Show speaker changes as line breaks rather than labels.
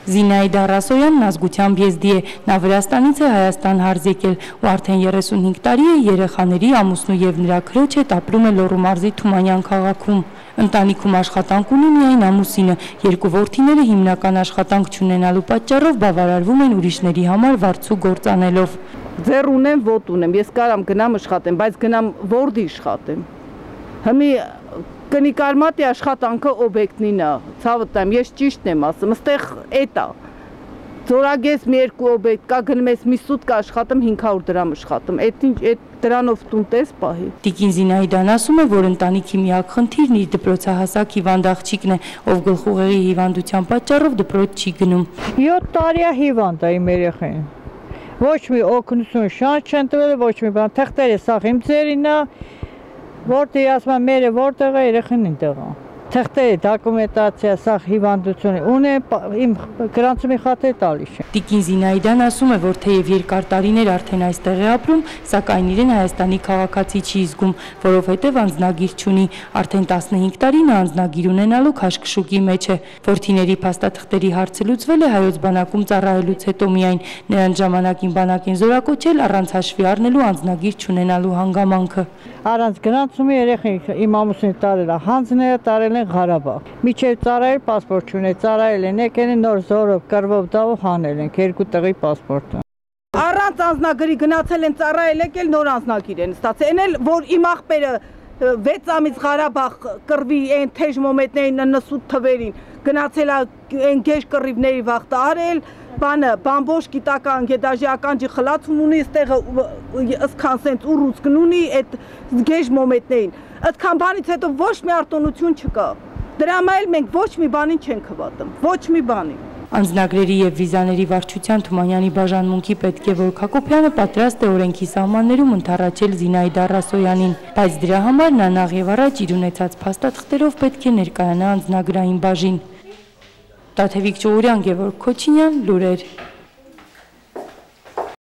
Զինայդա Ռասոյանն ազգությամբ եզդի է, նա Վրաստանից է Հայաստան հարզ եկել ու արդեն 35 տարի է երեխաների, ամուսնու և նրա քրոջ հետ ապրում է Լոռու մարզի Թումանյան քաղաքում։ Ընտանիքում աշխատանք ունի միայն ամուսինը, երկու որդիները հիմնական աշխատանք չունենալու պատճառով բավարարվում են ուրիշների համար վարձու գործ անելով։
Ձեռ ունեմ, ոտ ունեմ, ես կարամ գնամ աշխատեմ, բայց գնամ որդի աշխատեմ։ Հիմի կնիկարմատի աշխատանքը օբյեկտին է, ցավը տամ, ես ճիշտն եմ ասում, այստեղ էդ է։ Ձորագես մի երկու օբյեկտ կա, գնում ես մի սուտ աշխատում 500 դրամ աշխատում, այդ դրանով տուն տես պահի։
Տիկին Զինայդան ասում է, որ ընտանիքի միակ խնդիրն իր դպրոցահասակ հիվանդ աղջիկն է, ով գլխուղեղի հիվանդության պատճառով դպրոց չի գնում։
7 տարի է հիվանդ է իմ երեխան։ Ոչ մի օգնություն շանս չեն տվել, ոչ մի բան, թղթերը սաղ իմ ձերին է, որտեղ ասում եմ մերը որտեղ է, երեխան այնտեղ է։ Թղթերի դոկումենտացիա սաղ հիվանդություն ունեմ, իմ գրանցումի խաթեր տալիս եմ։
Տիկին Զինայդան ասում է, որ թեև երկար տարիներ արդեն այստեղ է ապրում, սակայն իրեն Հայաստանի քաղաքացի չի զգում, որովհետև անձնագիր չունի, արդեն 15 տարի նա անձնագիր ունենալու քաշքշուկի մեջ է։ Որդիների փաստաթղթերի հարցը լուծվել է Հայոց բանակում ծառայելուց հետո միայն, նրանց ժամանակին բանակ են զորակոչել առանց հաշվի առնելու անձնագիր չունենալու հանգամանքը։
Առանց գրանցումի երեխան իմ ամուսինը տարել է հանձները, տարել են Ղարաբաղ։ Միջև ծառայել պասպորտ չունի, ծառայել են, եկել են նոր զորով, կռվով դավով հանել են երկու տեղի պասպորտը։
Առանց անձնագրի գնացել են ծառայել, եկել նոր անձնագիր են ստացել։ Էն էլ որ իմ աղբերը 6 ամիս Ղարաբաղ կռվի այն թեժ մոմենտներին 98 թվերին գնացել այն գեշ կռիվների վախտը արել, բանը բամբոշ գիտական գեդաժիական ջի խլացում ունի, այստեղը ըսքան սենց ուռուց կնունի այդ գեշ մոմենտներին։ Այդքան բանից հետո ոչ մի արտոնություն չկա։ Դրամա էլ մենք ոչ մի բանին չենք հավատում, ոչ մի բանին։
Անձնագրերի և վիզաների վարչության Թումանյանի բաժանմունքի պետք է, որ Հակոբյանը պատրաստ է օրենքի սահմաններում ընդառաջել Զինայդա Ռասոյանին, բայց դրա համար նա նախ և առաջ իր ունեցած փաստաթղթերով պետք է ներկայանա անձնագրային բաժին։ Տաթևիկ Ճողորյան, Գևորգ Քոչինյան, լուրեր։